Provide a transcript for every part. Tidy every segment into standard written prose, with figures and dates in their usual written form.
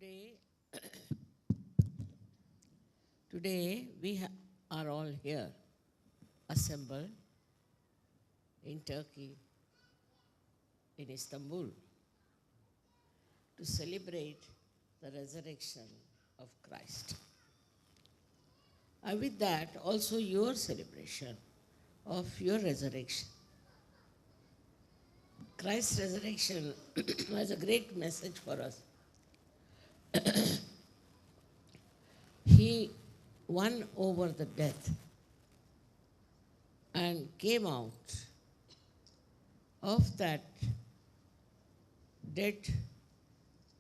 Today, today are all here, assembled in Turkey, in Istanbul, to celebrate the resurrection of Christ. And with that, also your celebration of your resurrection. Christ's resurrection was a great message for us. He won over the death and came out of that dead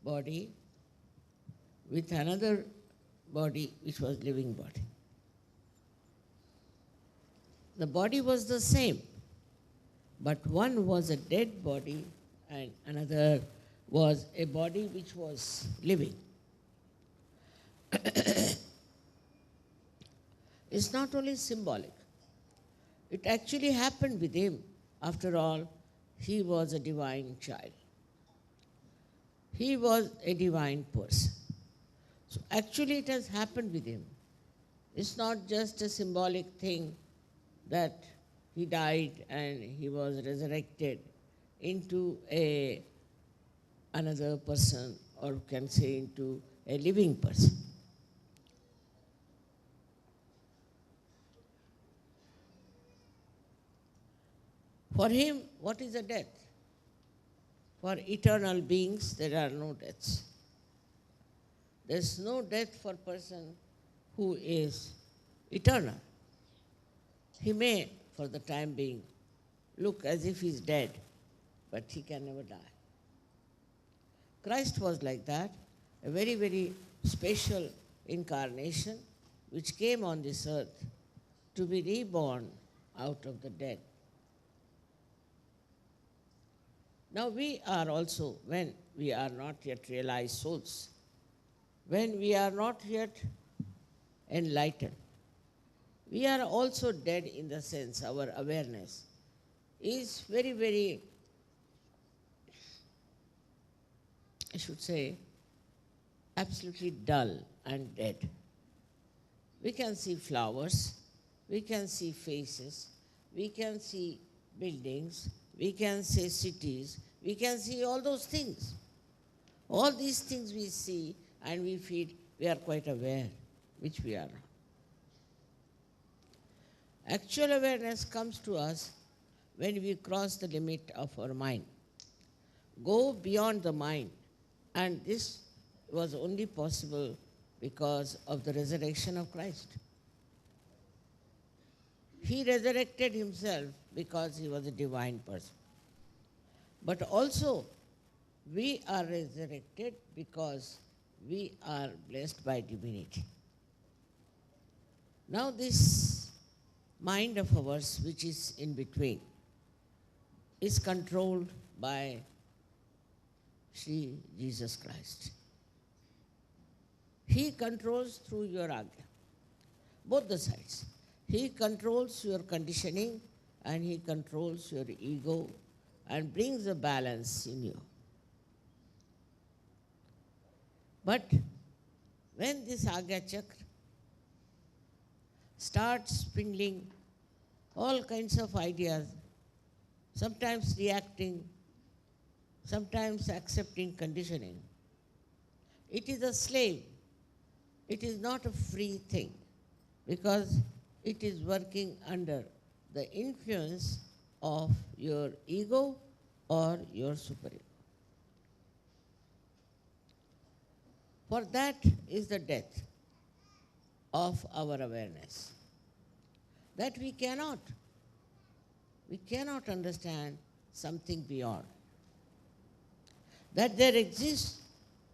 body with another body which was living body. The body was the same, but one was a dead body and another was a body which was living. It's not only symbolic. It actually happened with him. After all, he was a divine child. He was a divine person. So actually it has happened with him. It's not just a symbolic thing that he died and he was resurrected into another person, or can say into a living person. For him, what is a death? For eternal beings, there are no deaths. There's no death for a person who is eternal. He may, for the time being, look as if he's dead, but he can never die. Christ was like that, a very, very special incarnation which came on this earth to be reborn out of the dead. Now we are also, when we are not yet realized souls, when we are not yet enlightened, we are also dead in the sense our awareness is very, very, I should say, absolutely dull and dead. We can see flowers, we can see faces, we can see buildings, we can see cities, we can see all those things. All these things we see and we feel we are quite aware, which we are not. Actual awareness comes to us when we cross the limit of our mind, go beyond the mind, and this was only possible because of the resurrection of Christ. He resurrected himself because he was a divine person. But also, we are resurrected because we are blessed by divinity. Now this mind of ours, which is in between, is controlled by Sri Jesus Christ. He controls through your agya, both the sides. He controls your conditioning and he controls your ego and brings a balance in you. But when this agya chakra starts spindling all kinds of ideas, sometimes reacting, sometimes accepting conditioning, it is a slave. It is not a free thing because it is working under the influence of your ego or your superego. For that is the death of our awareness. That we cannot understand something beyond. That there exists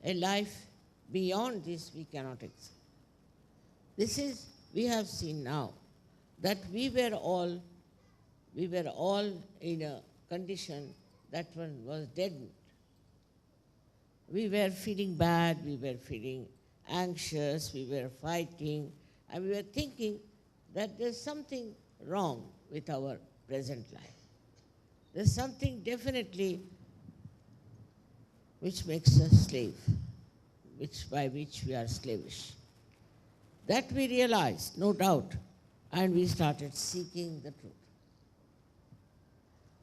a life beyond this we cannot accept. This is, we have seen now, that we were all in a condition that one was dead. We were feeling bad, we were feeling anxious, we were fighting, and we were thinking that there's something wrong with our present life. There's something definitely which makes us slave. by which we are slavish. That we realized, no doubt, and we started seeking the truth.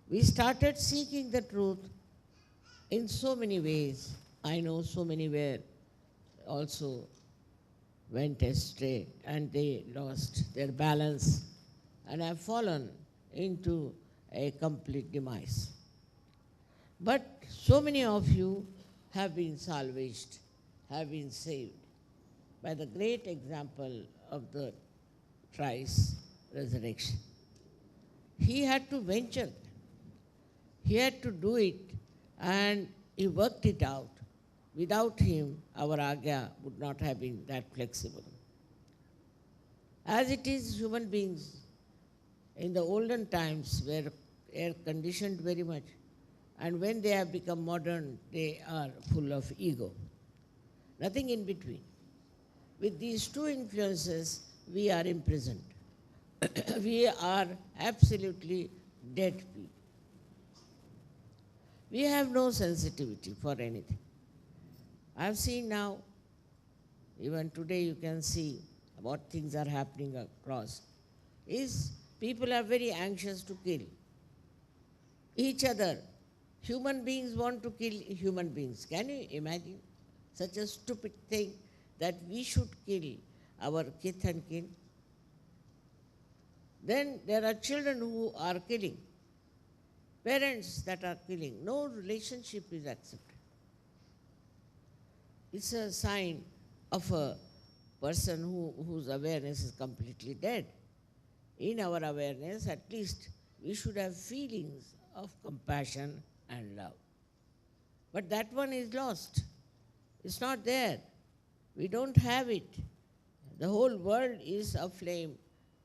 We started seeking the truth in so many ways. I know so many were also went astray and they lost their balance and have fallen into a complete demise. But so many of you have been salvaged, have been saved by the great example of the thrice resurrection. He had to venture, he had to do it, and he worked it out. Without him, our Agya would not have been that flexible. As it is, human beings in the olden times were air-conditioned very much, and when they have become modern, they are full of ego. Nothing in between. With these two influences, we are imprisoned. We are absolutely dead people. We have no sensitivity for anything. I've seen now, even today you can see what things are happening across, is people are very anxious to kill each other. Human beings want to kill human beings. Can you imagine such a stupid thing that we should kill our kith and kin? Then there are children who are killing, parents that are killing. No relationship is accepted. It's a sign of a person whose awareness is completely dead. In our awareness, at least, we should have feelings of compassion and love. But that one is lost. It's not there. We don't have it. The whole world is aflame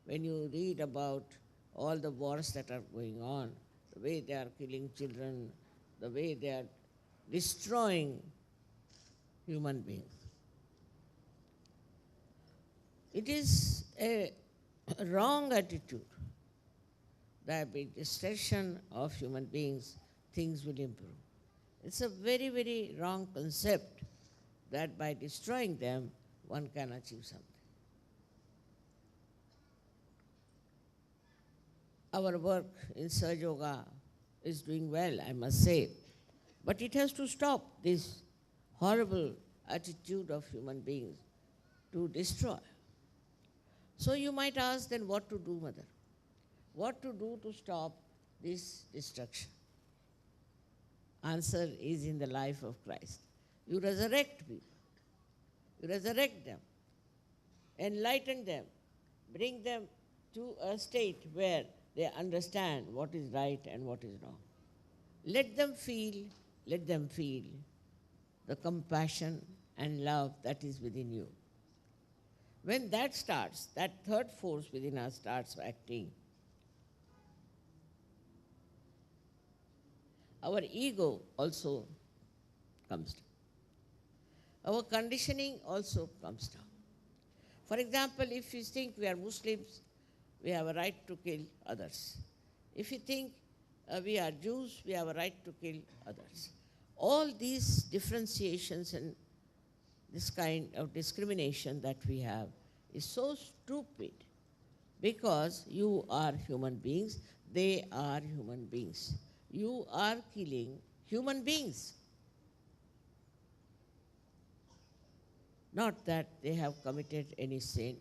when you read about all the wars that are going on, the way they are killing children, the way they are destroying human beings. It is a wrong attitude that by destruction of human beings, things will improve. It's a very, very wrong concept that by destroying them, one can achieve something. Our work in SahajaYoga is doing well, I must say, but it has to stop this horrible attitude of human beings to destroy. So you might ask, then what to do, Mother? What to do to stop this destruction? Answer is in the life of Christ. You resurrect people. You resurrect them, enlighten them, bring them to a state where they understand what is right and what is wrong. Let them feel the compassion and love that is within you. When that starts, that third force within us starts acting, our ego also comes down. Our conditioning also comes down. For example, if you think we are Muslims, we have a right to kill others. If you think we are Jews, we have a right to kill others. All these differentiations and this kind of discrimination that we have is so stupid because you are human beings, they are human beings. You are killing human beings. Not that they have committed any sin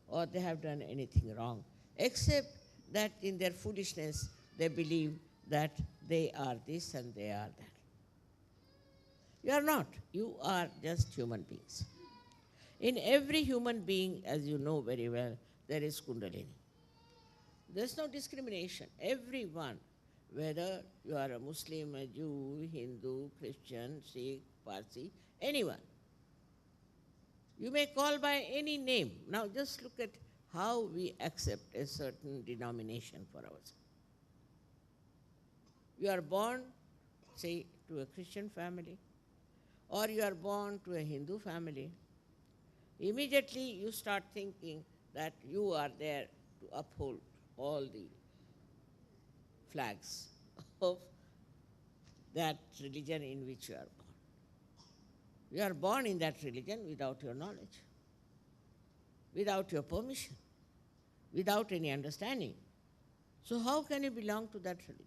or they have done anything wrong, except that in their foolishness they believe that they are this and they are that. You are not. You are just human beings. In every human being, as you know very well, there is Kundalini. There's no discrimination. Everyone, whether you are a Muslim, a Jew, Hindu, Christian, Sikh, Parsi, anyone, you may call by any name. Now just look at how we accept a certain denomination for ourselves. You are born, say, to a Christian family, or you are born to a Hindu family. Immediately you start thinking that you are there to uphold all the flags of that religion in which you are born. You are born in that religion without your knowledge, without your permission, without any understanding. So how can you belong to that religion?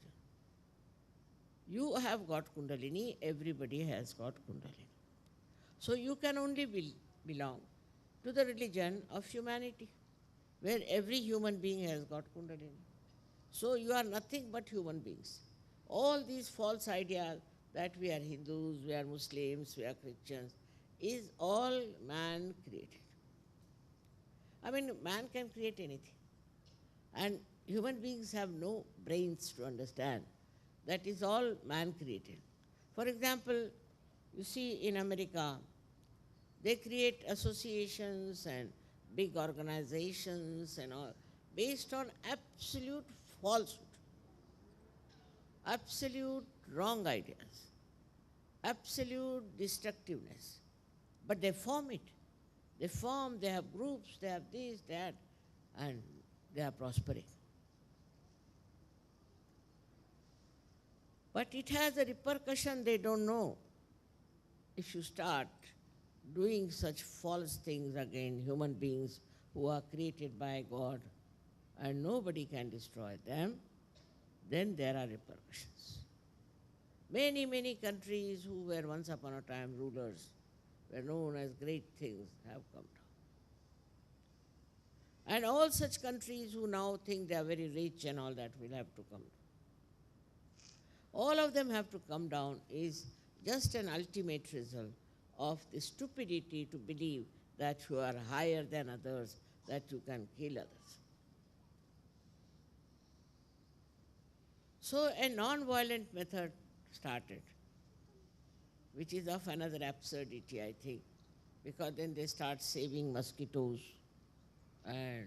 You have got Kundalini, everybody has got Kundalini. So you can only belong to the religion of humanity, where every human being has got Kundalini. So you are nothing but human beings. All these false ideas that we are Hindus, we are Muslims, we are Christians, is all man created. I mean, man can create anything. And human beings have no brains to understand. That is all man created. For example, you see in America, they create associations and big organizations and all based on absolute falsehood, absolute wrong ideas, absolute destructiveness. But they form it. They have groups, they have this, that, and they are prospering. But it has a repercussion they don't know. If you start doing such false things against human beings who are created by God and nobody can destroy them, then there are repercussions. Many, many countries who were once upon a time rulers, were known as great things, have come down. And all such countries who now think they are very rich and all that will have to come down. All of them have to come down is just an ultimate result of the stupidity to believe that you are higher than others, that you can kill others. So a non-violent method started, which is of another absurdity, I think, because then they start saving mosquitoes and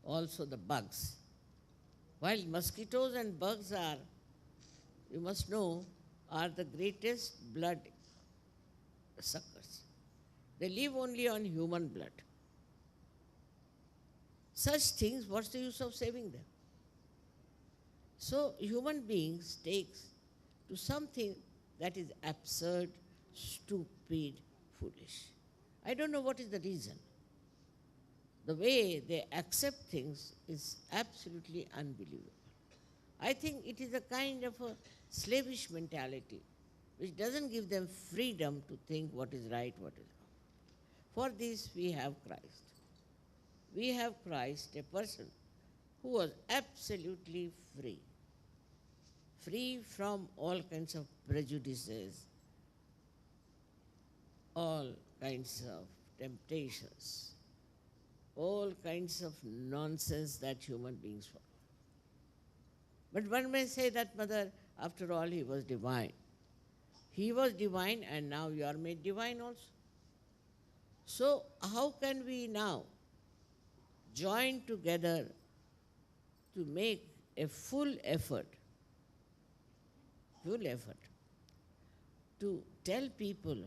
also the bugs. While mosquitoes and bugs are, you must know, are the greatest blood suckers. They live only on human blood. Such things, what's the use of saving them? So human beings takes to something that is absurd, stupid, foolish. I don't know what is the reason. The way they accept things is absolutely unbelievable. I think it is a kind of a slavish mentality which doesn't give them freedom to think what is right, what is wrong. For this we have Christ. We have Christ, a person who was absolutely free. Free from all kinds of prejudices, all kinds of temptations, all kinds of nonsense that human beings follow. But one may say that, Mother, after all, he was divine. He was divine and now you are made divine also. So how can we now join together to make a full effort to tell people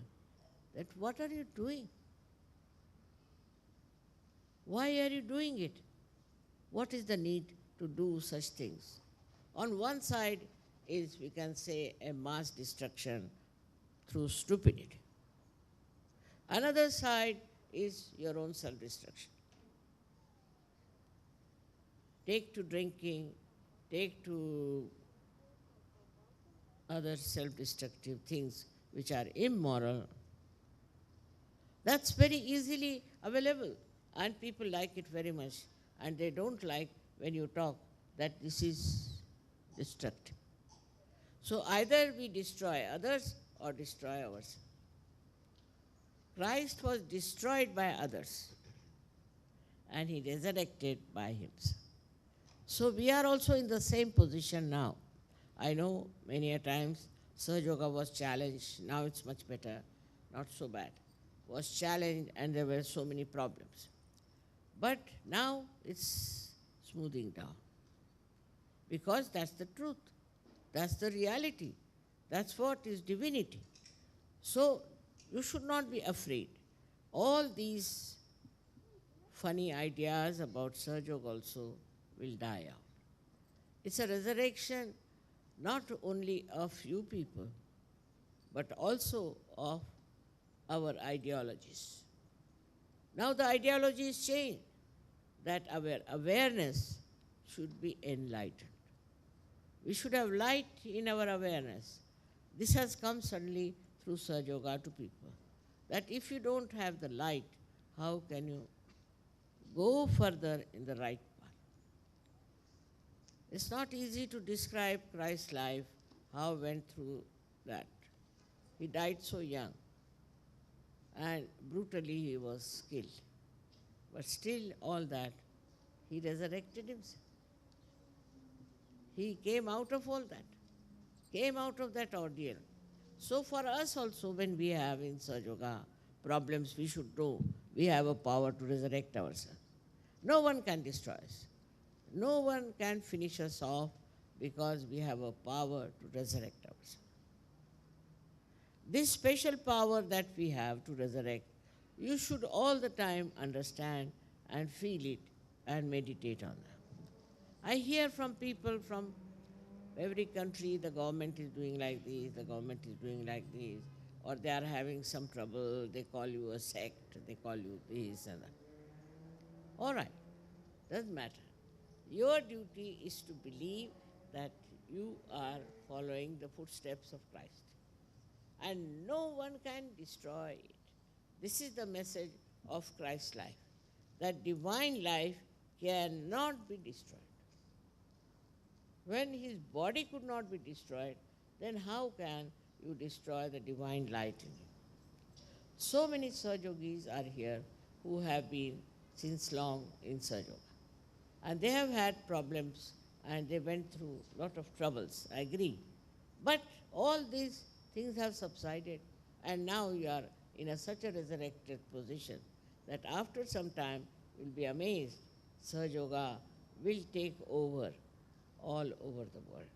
that what are you doing? Why are you doing it? What is the need to do such things? On one side is, we can say, a mass destruction through stupidity. Another side is your own self-destruction. Take to drinking, take to other self-destructive things which are immoral. That's very easily available and people like it very much, and they don't like when you talk that this is destructive. So either we destroy others or destroy ourselves. Christ was destroyed by others and he resurrected by himself. So we are also in the same position now. I know many a times SahajaYoga was challenged, now it's much better, not so bad. Was challenged and there were so many problems. But now it's smoothing down. Because that's the truth. That's the reality. That's what is divinity. So you should not be afraid. All these funny ideas about SahajaYoga also will die out. It's a resurrection not only of you people, but also of our ideologies. Now the ideology is changed, that our awareness should be enlightened. We should have light in our awareness. This has come suddenly through SahajaYoga to people, that if you don't have the light, how can you go further in the right path? It's not easy to describe Christ's life, how he went through that. He died so young, and brutally he was killed. But still, all that, he resurrected himself. He came out of all that, came out of that ordeal. So for us also, when we have in SahajaYoga problems, we should know we have a power to resurrect ourselves. No one can destroy us. No one can finish us off, because we have a power to resurrect ourselves. This special power that we have to resurrect, you should all the time understand and feel it and meditate on that. I hear from people from every country, the government is doing like this, the government is doing like this, or they are having some trouble, they call you a sect, they call you this and that. All right, doesn't matter. Your duty is to believe that you are following the footsteps of Christ, and no one can destroy it. This is the message of Christ's life, that divine life cannot be destroyed. When his body could not be destroyed, then how can you destroy the divine light in him? So many SahajaYogis are here who have been since long in SahajaYoga. And they have had problems, and they went through a lot of troubles, I agree. But all these things have subsided, and now you are in such a resurrected position that after some time you'll be amazed. SahajaYoga will take over all over the world.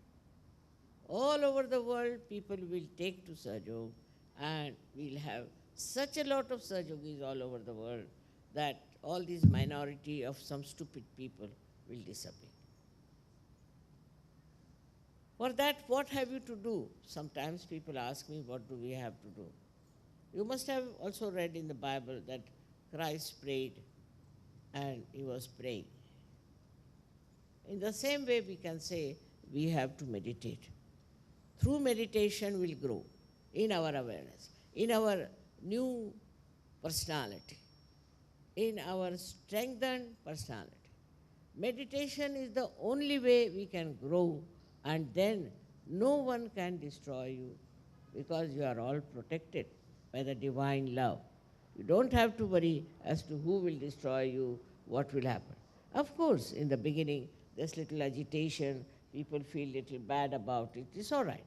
All over the world, people will take to SahajaYoga, and we'll have such a lot of SahajaYogis all over the world that all this minority of some stupid people will disappear. For that, what have you to do? Sometimes people ask me, what do we have to do? You must have also read in the Bible that Christ prayed and he was praying. In the same way, we can say we have to meditate. Through meditation, we'll grow in our awareness, in our new personality, in our strengthened personality. Meditation is the only way we can grow, and then no one can destroy you, because you are all protected by the divine love. You don't have to worry as to who will destroy you, what will happen. Of course, in the beginning, there's little agitation, people feel little bad about it, it's all right.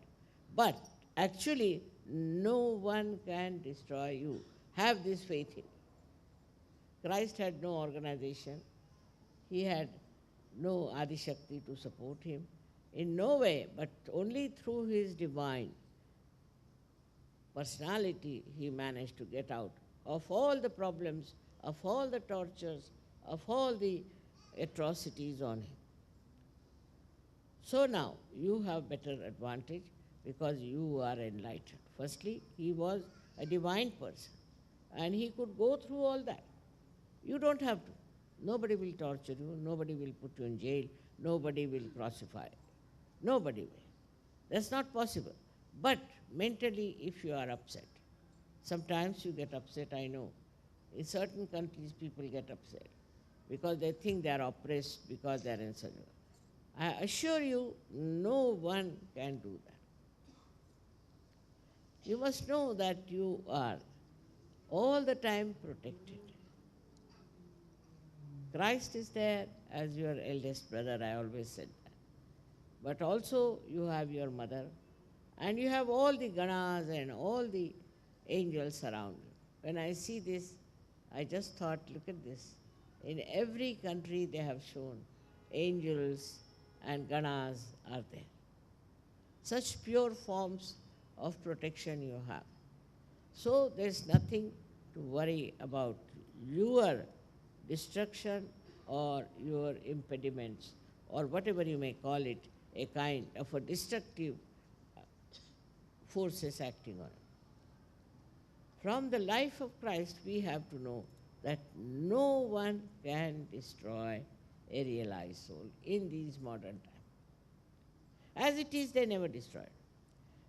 But actually, no one can destroy you. Have this faith in me. Christ had no organization. He had no Adi Shakti to support him. In no way, but only through his divine personality, he managed to get out of all the problems, of all the tortures, of all the atrocities on him. So now, you have better advantage because you are enlightened. Firstly, he was a divine person, and he could go through all that. You don't have to. Nobody will torture you, nobody will put you in jail, nobody will crucify you. Nobody will. That's not possible. But mentally, if you are upset, sometimes you get upset, I know. In certain countries, people get upset because they think they are oppressed because they are in SahajaYoga. I assure you, no one can do that. You must know that you are all the time protected. Christ is there as your eldest brother, I always said that. But also you have your mother, and you have all the ganas and all the angels around you. When I see this, I just thought, look at this. In every country they have shown angels and ganas are there. Such pure forms of protection you have. So there's nothing to worry about your destruction or your impediments, or whatever you may call it, a kind of a destructive forces acting on it. From the life of Christ, we have to know that no one can destroy a realized soul in these modern times. As it is, they never destroyed.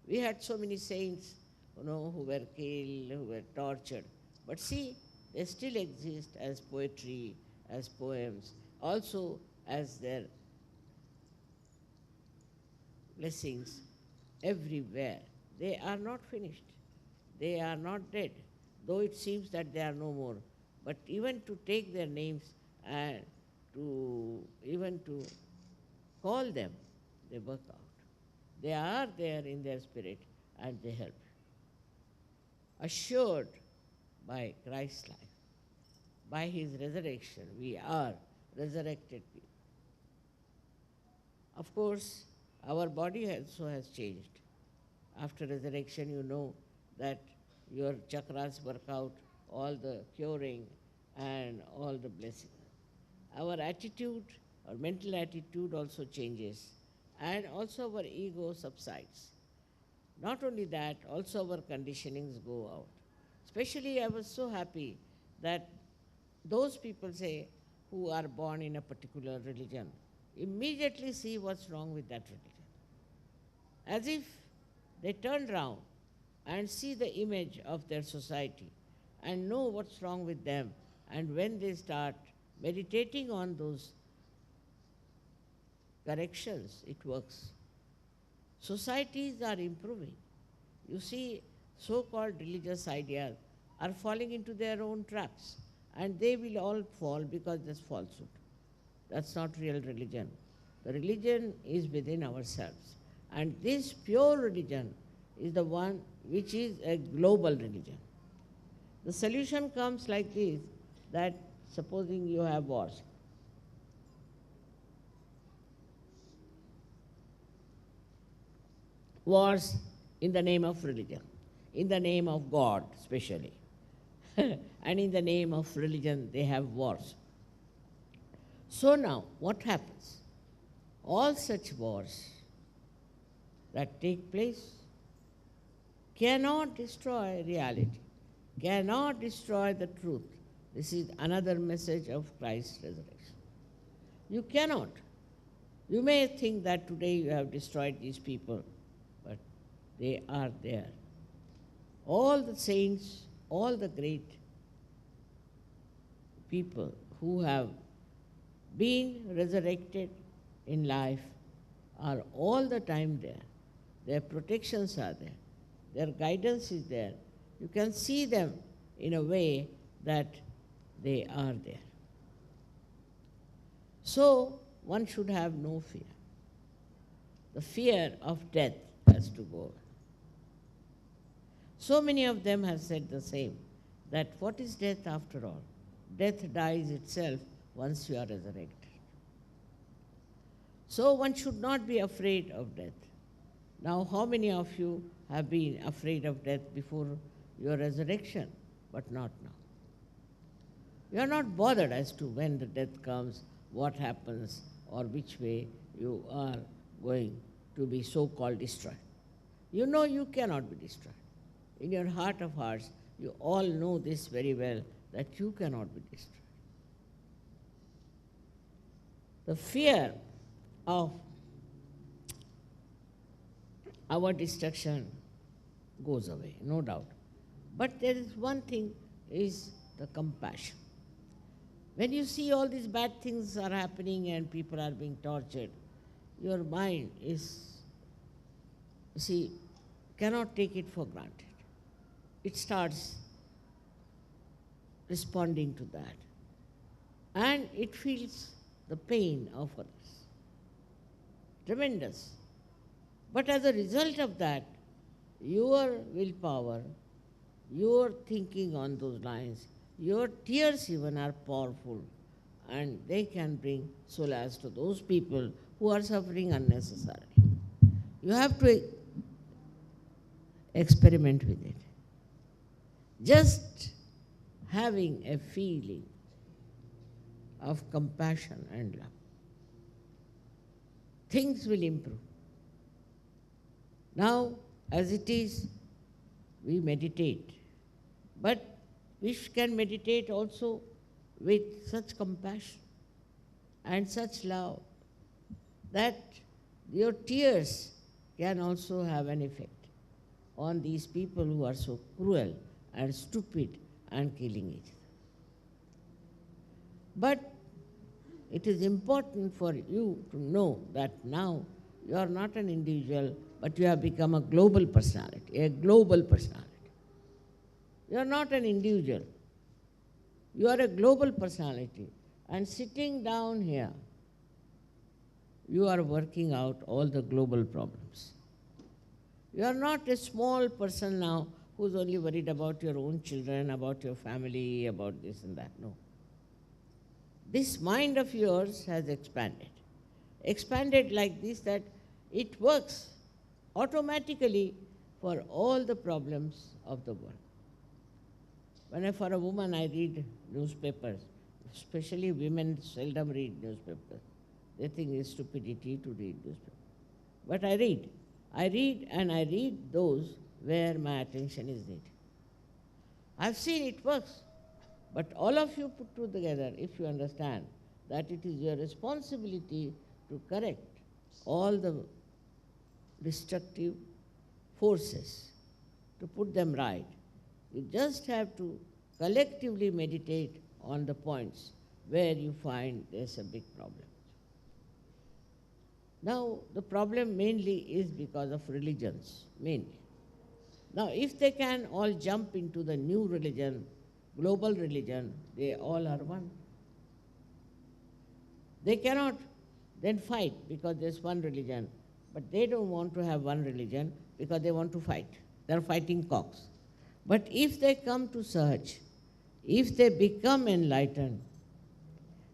We had so many saints, who were killed, who were tortured. But see, they still exist as poetry, as poems, also as their blessings everywhere. They are not finished. They are not dead, though it seems that they are no more. But even to take their names and to call them, they work out. They are there in their spirit and they help. Assured by Christ's life, by his resurrection, we are resurrected people. Of course, our body also has changed. After resurrection, you know that your chakras work out, all the curing and all the blessings. Our attitude, our mental attitude also changes, and also our ego subsides. Not only that, also our conditionings go out. Especially I was so happy that those people say who are born in a particular religion immediately see what's wrong with that religion. As if they turn round and see the image of their society and know what's wrong with them, and when they start meditating on those corrections, it works. Societies are improving. You see, so-called religious ideas are falling into their own traps, and they will all fall because there's falsehood. That's not real religion. The religion is within ourselves. And this pure religion is the one which is a global religion. The solution comes like this, that supposing you have wars. Wars in the name of religion, in the name of God especially. And in the name of religion, they have wars. So now, what happens? All such wars that take place cannot destroy reality, cannot destroy the truth. This is another message of Christ's resurrection. You cannot. You may think that today you have destroyed these people, but they are there. All the saints, all the great people who have been resurrected in life are all the time there. Their protections are there. Their guidance is there. You can see them in a way that they are there. So one should have no fear. The fear of death has to go away. So many of them have said the same, that what is death after all? Death dies itself once you are resurrected. So one should not be afraid of death. Now, how many of you have been afraid of death before your resurrection, but not now? You are not bothered as to when the death comes, what happens, or which way you are going to be so-called destroyed. You know you cannot be destroyed. In your heart of hearts, you all know this very well, that you cannot be destroyed. The fear of our destruction goes away, no doubt. But there is one thing, is the compassion. When you see all these bad things are happening and people are being tortured, your mind is, cannot take it for granted. It starts responding to that. And it feels the pain of others. Tremendous. But as a result of that, your willpower, your thinking on those lines, your tears even are powerful, and they can bring solace to those people who are suffering unnecessarily. You have to experiment with it. Just having a feeling of compassion and love, things will improve. Now, as it is, we meditate. But we can meditate also with such compassion and such love that your tears can also have an effect on these people who are so cruel and stupid and killing each other. But it is important for you to know that now you are not an individual, but you have become a global personality, a global personality. You are not an individual. You are a global personality. And sitting down here, you are working out all the global problems. You are not a small person now who's only worried about your own children, about your family, about this and that. No. This mind of yours has expanded. Expanded like this that it works automatically for all the problems of the world. When for a woman I read newspapers, especially women seldom read newspapers. They think it's stupidity to read newspapers. But I read. I read those where my attention is needed. I've seen it works. But all of you put together, if you understand that it is your responsibility to correct all the destructive forces, to put them right, you just have to collectively meditate on the points where you find there's a big problem. Now, the problem mainly is because of religions, mainly. Now, if they can all jump into the new religion, global religion, they all are one. They cannot then fight because there's one religion, but they don't want to have one religion because they want to fight. They're fighting cocks. But if they come to Sahaj, if they become enlightened,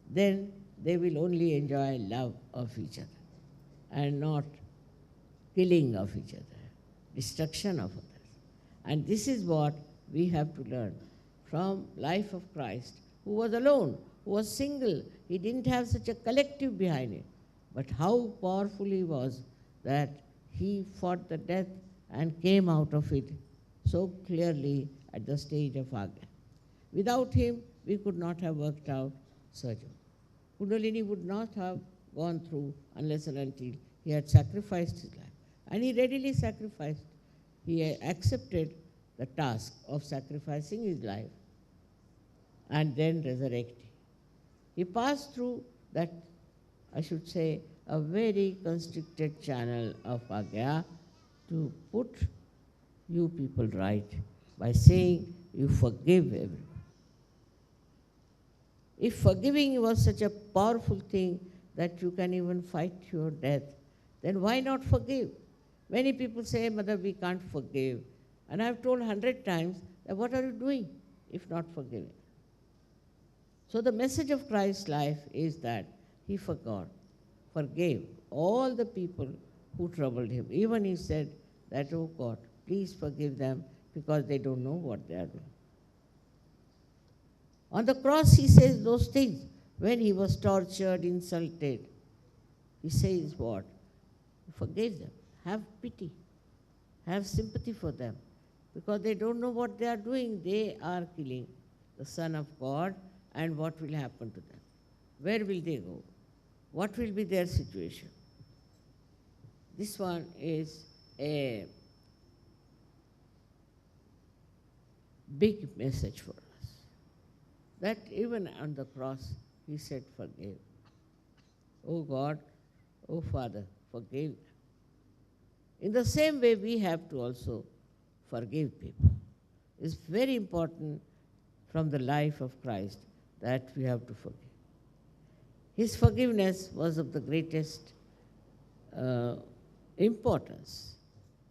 then they will only enjoy love of each other and not killing of each other, destruction of others. And this is what we have to learn from life of Christ, who was alone, who was single. He didn't have such a collective behind him. But how powerful he was that he fought the death and came out of it so clearly at the stage of Agya. Without him, we could not have worked out SahajaYoga. Kundalini would not have gone through unless and until he had sacrificed his life. And he readily sacrificed. He accepted the task of sacrificing his life and then resurrecting. He passed through that, I should say, a very constricted channel of Agya to put you people right by saying you forgive everyone. If forgiving was such a powerful thing that you can even fight your death, then why not forgive? Many people say, Mother, we can't forgive. And I've told 100 times that what are you doing if not forgiving? So the message of Christ's life is that he forgave all the people who troubled him. Even he said that, oh God, please forgive them because they don't know what they are doing. On the cross he says those things. When he was tortured, insulted, he says what? Forgive them. Have pity. Have sympathy for them. Because they don't know what they are doing. They are killing the Son of God, and what will happen to them? Where will they go? What will be their situation? This one is a big message for us. That even on the cross, he said, forgive. Oh God, oh Father, forgive them. In the same way, we have to also forgive people. It's very important from the life of Christ that we have to forgive. His forgiveness was of the greatest importance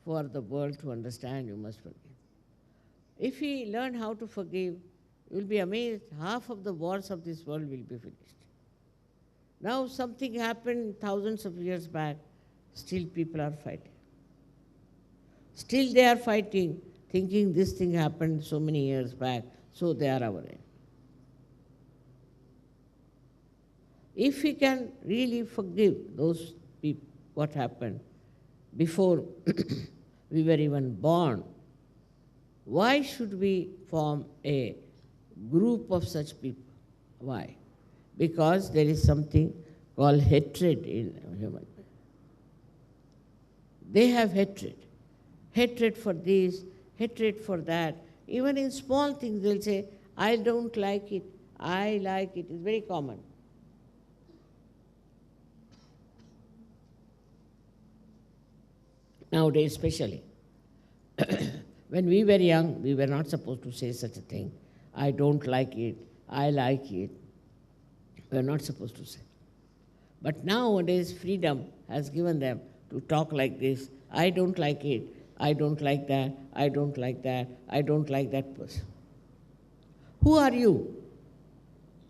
for the world to understand. You must forgive. If we learn how to forgive, you will be amazed, half of the wars of this world will be finished. Now something happened thousands of years back, still people are fighting. Still they are fighting, thinking this thing happened so many years back, so they are our enemy. If we can really forgive those people, what happened before we were even born, Why should we form a group of such people? Why? Because there is something called hatred in human beings. They have hatred. Hatred for this, hatred for that. Even in small things they'll say, I don't like it, I like it. It's very common. Nowadays especially. When we were young, we were not supposed to say such a thing. I don't like it, I like it. We are not supposed to say. But nowadays, freedom has given them to talk like this. I don't like it, I don't like that, I don't like that, I don't like that person. Who are you?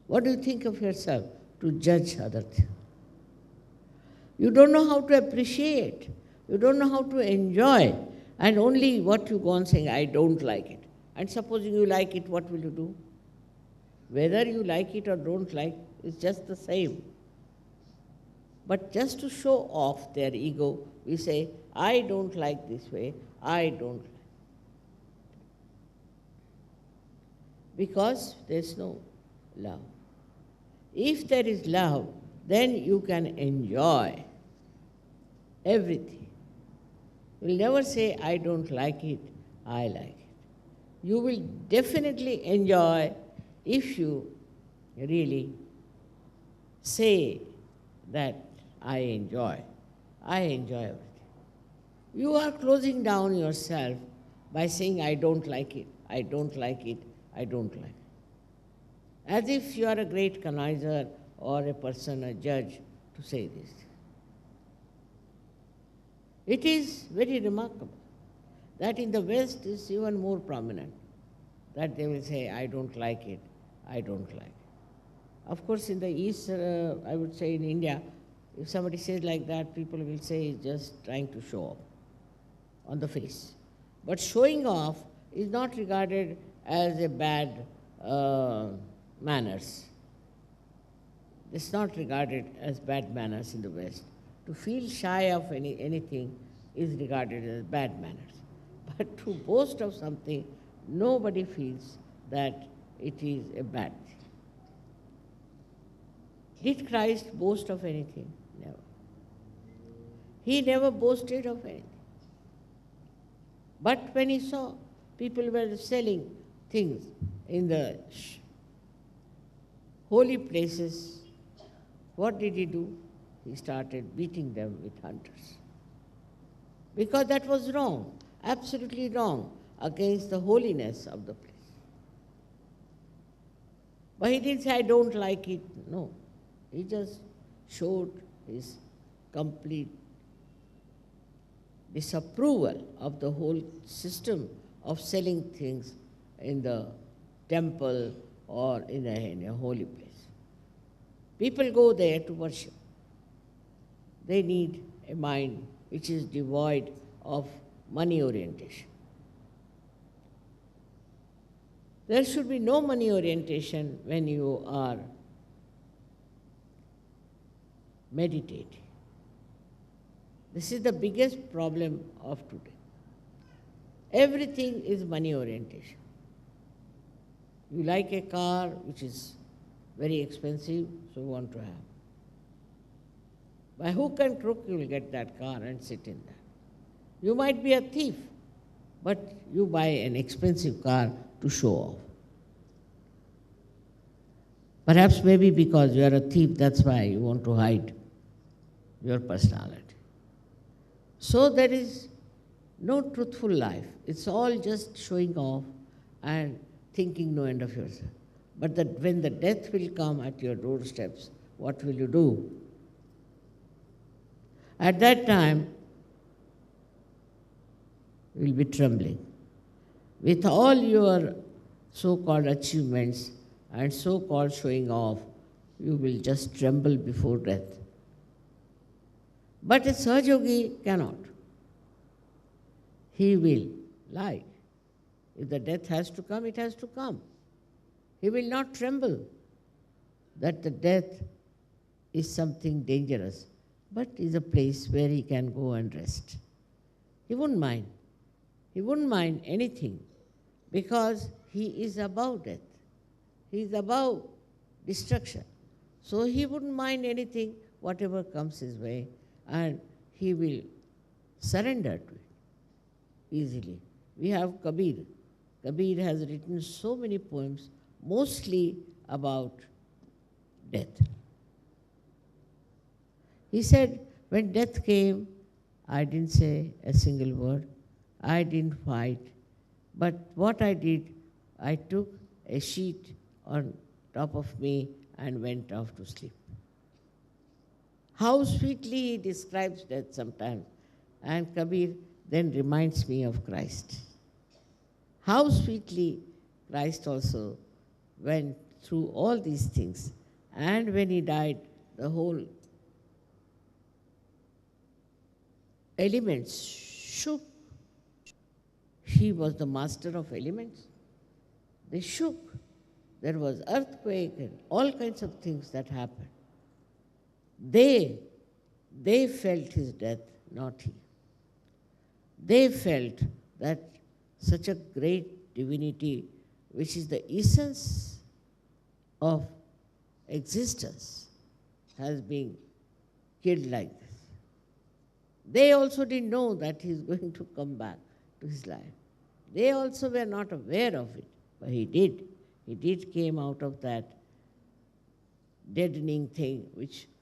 What do you think of yourself to judge other things? You don't know how to appreciate. You don't know how to enjoy. And only what you go on saying, I don't like it. And supposing you like it, what will you do? Whether you like it or don't like, it's just the same. But just to show off their ego, we say, I don't like this way, I don't like. Because there's no love. If there is love, then you can enjoy everything. You'll never say, I don't like it, I like it. You will definitely enjoy if you really say that I enjoy everything. You are closing down yourself by saying, I don't like it, I don't like it, I don't like it. As if you are a great connoisseur or a person, a judge, to say this. It is very remarkable that in the West is even more prominent, that they will say, I don't like it, I don't like it. Of course, in the East, I would say in India, if somebody says like that, people will say he's just trying to show off on the face. But showing off is not regarded as a bad manners. It's not regarded as bad manners in the West. To feel shy of anything is regarded as bad manners. But to boast of something, nobody feels that it is a bad thing. Did Christ boast of anything? Never. He never boasted of anything. But when he saw people were selling things in the holy places, what did he do? He started beating them with hunters. Because that was wrong, absolutely wrong, against the holiness of the place. But he didn't say, I don't like it. No. He just showed his complete disapproval of the whole system of selling things in the temple or in a holy place. People go there to worship. They need a mind which is devoid of money orientation. There should be no money orientation when you are meditating. This is the biggest problem of today. Everything is money orientation. You like a car which is very expensive, so you want to have. By hook and crook, you will get that car and sit in that. You might be a thief, but you buy an expensive car to show off. Perhaps maybe because you are a thief, that's why you want to hide your personality. So there is no truthful life. It's all just showing off and thinking no end of yourself. But when the death will come at your doorsteps, what will you do? At that time, you will be trembling. With all your so-called achievements and so-called showing off, you will just tremble before death. But a SahajaYogi cannot. He will lie. If the death has to come, it has to come. He will not tremble that the death is something dangerous, but is a place where he can go and rest. He wouldn't mind. He wouldn't mind anything because he is above death. He is above destruction. So he wouldn't mind anything, whatever comes his way, and he will surrender to it easily. We have Kabir. Kabir has written so many poems, mostly about death. He said, when death came, I didn't say a single word. I didn't fight. But what I did, I took a sheet on top of me and went off to sleep. How sweetly he describes death sometimes. And Kabir then reminds me of Christ. How sweetly Christ also went through all these things. And when he died, the whole elements shook. He was the master of elements. They shook. There was earthquake and all kinds of things that happened. They felt his death, not he. They felt that such a great divinity, which is the essence of existence, has been killed like this. They also didn't know that he is going to come back to his life. They also were not aware of it, but he did. He did came out of that deadening thing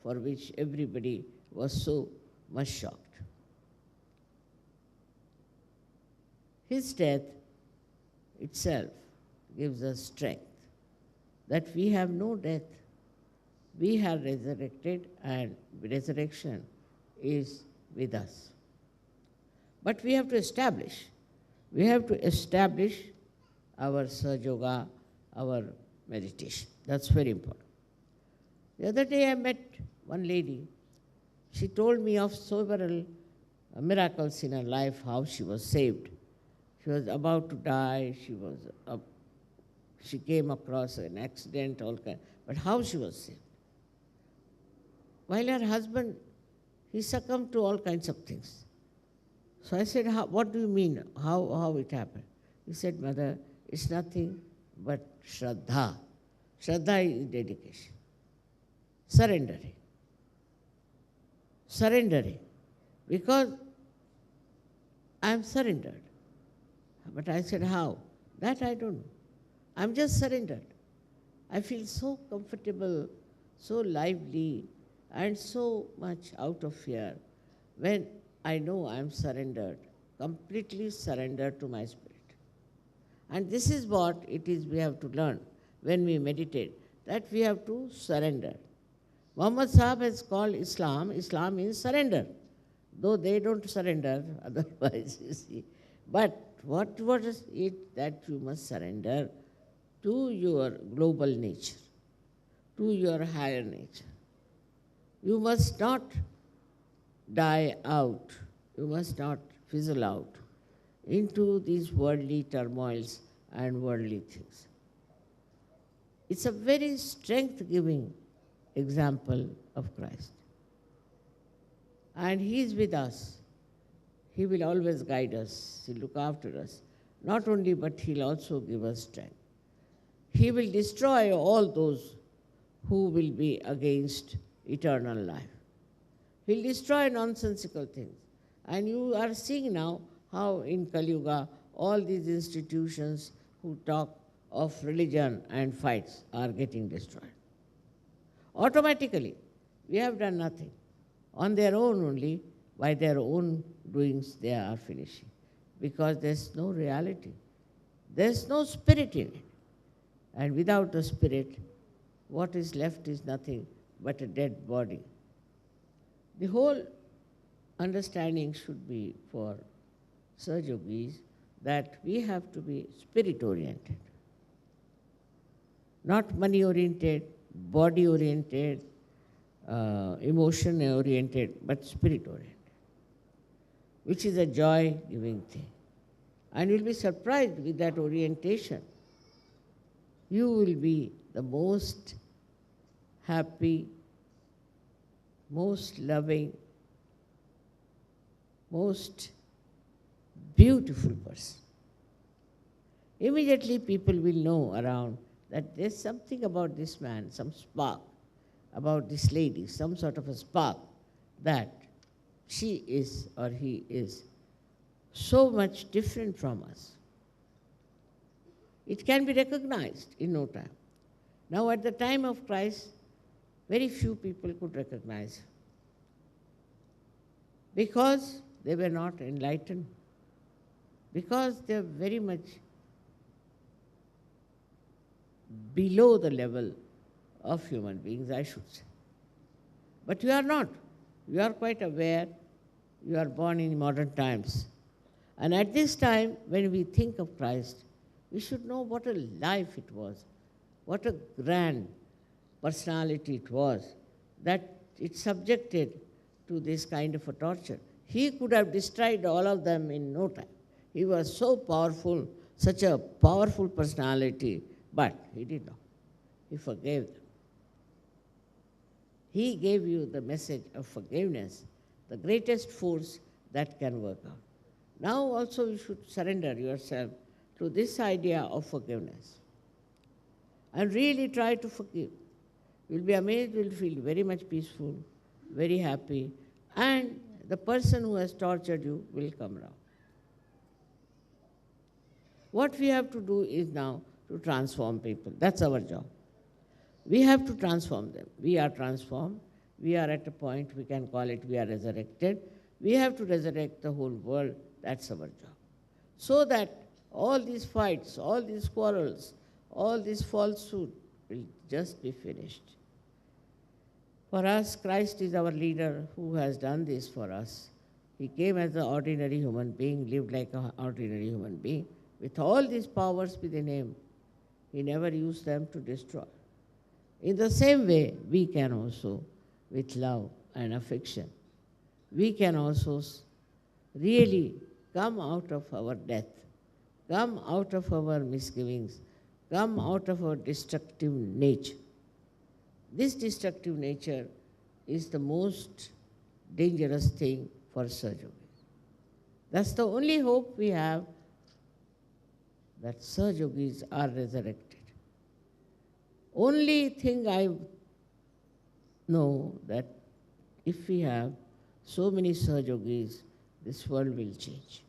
for which everybody was so much shocked. His death itself gives us strength, that we have no death. We have resurrected, and resurrection is with us. But we have to establish our SahajaYoga, our meditation. That's very important. The other day I met one lady. She told me of several miracles in her life, how she was saved. She was about to die. She came across an accident, but how she was saved. While her husband, he succumbed to all kinds of things. So I said, what do you mean? How it happened? He said, Mother, it's nothing but Shraddha. Shraddha is dedication. Surrendering. Surrendering. Because I am surrendered. But I said, how? That I don't know. I'm just surrendered. I feel so comfortable, so lively, and so much out of fear when I know I'm surrendered, completely surrendered to my spirit. And this is what it is we have to learn when we meditate, that we have to surrender. Muhammad Sahib has called Islam means surrender, though they don't surrender otherwise, you see. But what is it that you must surrender to your global nature, to your higher nature? You must not die out, you must not fizzle out into these worldly turmoils and worldly things. It's a very strength-giving example of Christ. And He is with us. He will always guide us, He'll look after us. Not only, but He'll also give us strength. He will destroy all those who will be against eternal life. He'll destroy nonsensical things. And you are seeing now how in Kali Yuga, all these institutions who talk of religion and fights are getting destroyed. Automatically, we have done nothing. On their own only, by their own doings, they are finishing. Because there's no reality. There's no spirit in it. And without the spirit, what is left is nothing but a dead body. The whole understanding should be for SahajaYogis that we have to be spirit-oriented. Not money-oriented, body-oriented, emotion-oriented, but spirit-oriented, which is a joy-giving thing. And you'll be surprised with that orientation. You will be the most happy, most loving, most beautiful person. immediately people will know around that there's something about this man, some spark, about this lady, some sort of a spark, that she is or he is so much different from us. It can be recognized in no time. Now at the time of Christ, very few people could recognize, because they were not enlightened, because they are very much below the level of human beings, I should say. But you are not. You are quite aware. You are born in modern times. And at this time, when we think of Christ, we should know what a life it was, what a grand personality it was, that it subjected to this kind of a torture. He could have destroyed all of them in no time. He was so powerful, such a powerful personality, but he did not. He forgave them. He gave you the message of forgiveness, the greatest force that can work out. Now also you should surrender yourself to this idea of forgiveness and really try to forgive. You'll be amazed, you'll feel very much peaceful, very happy, and the person who has tortured you will come around. What we have to do is now to transform people. That's our job. We have to transform them. We are transformed. We are at a point, we can call it, we are resurrected. We have to resurrect the whole world. That's our job. So that all these fights, all these quarrels, all this falsehood will just be finished. For us, Christ is our leader who has done this for us. He came as an ordinary human being, lived like an ordinary human being, with all these powers within him. He never used them to destroy. In the same way, we can also, with love and affection, we can also really come out of our death, come out of our misgivings, come out of our destructive nature. This destructive nature is the most dangerous thing for SahajaYogis. That's the only hope we have, that SahajaYogis are resurrected. Only thing I know, that if we have so many SahajaYogis, this world will change.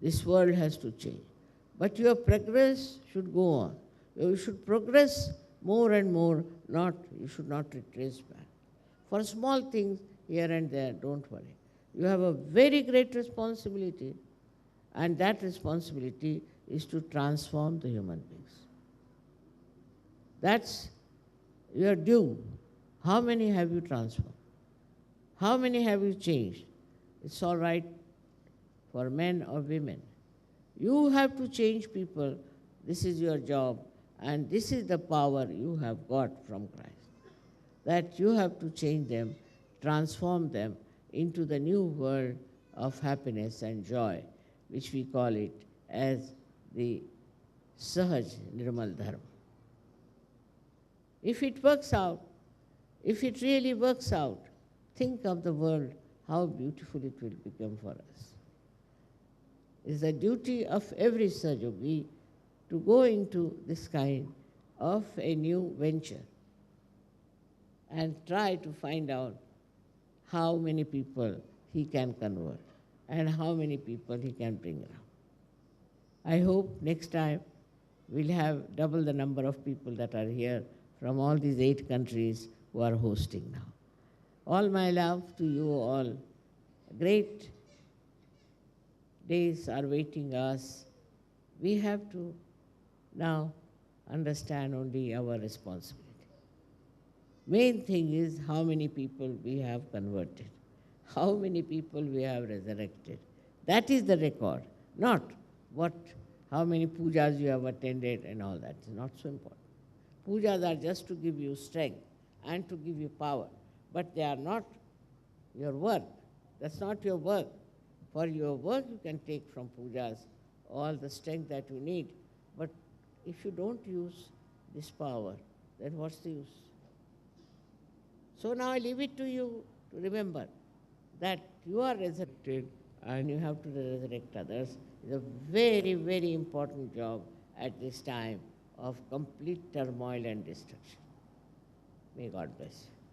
This world has to change. But your progress should go on. You should progress more and more, you should not retrace back. For small things here and there, don't worry. You have a very great responsibility, and that responsibility is to transform the human beings. That's your due. How many have you transformed? How many have you changed? It's all right for men or women. You have to change people. This is your job, and this is the power you have got from Christ. That you have to change them, transform them into the new world of happiness and joy, which we call it as the Sahaj Nirmal Dharma. If it works out, if it really works out, think of the world, how beautiful it will become for us. It's the duty of every SahajaYogi to go into this kind of a new venture and try to find out how many people he can convert and how many people he can bring around. I hope next time we'll have double the number of people that are here from all these 8 countries who are hosting now. All my love to you all. Great days are waiting us. We have to now understand only our responsibility. Main thing is how many people we have converted, how many people we have resurrected. That is the record, not how many pujas you have attended and all that. It's not so important. Pujas are just to give you strength and to give you power, but they are not your work. That's not your work. For your work, you can take from pujas all the strength that you need, but if you don't use this power, then what's the use? So now I leave it to you to remember that you are resurrected and you have to resurrect others. It's a very, very important job, at this time of complete turmoil and destruction. May God bless you.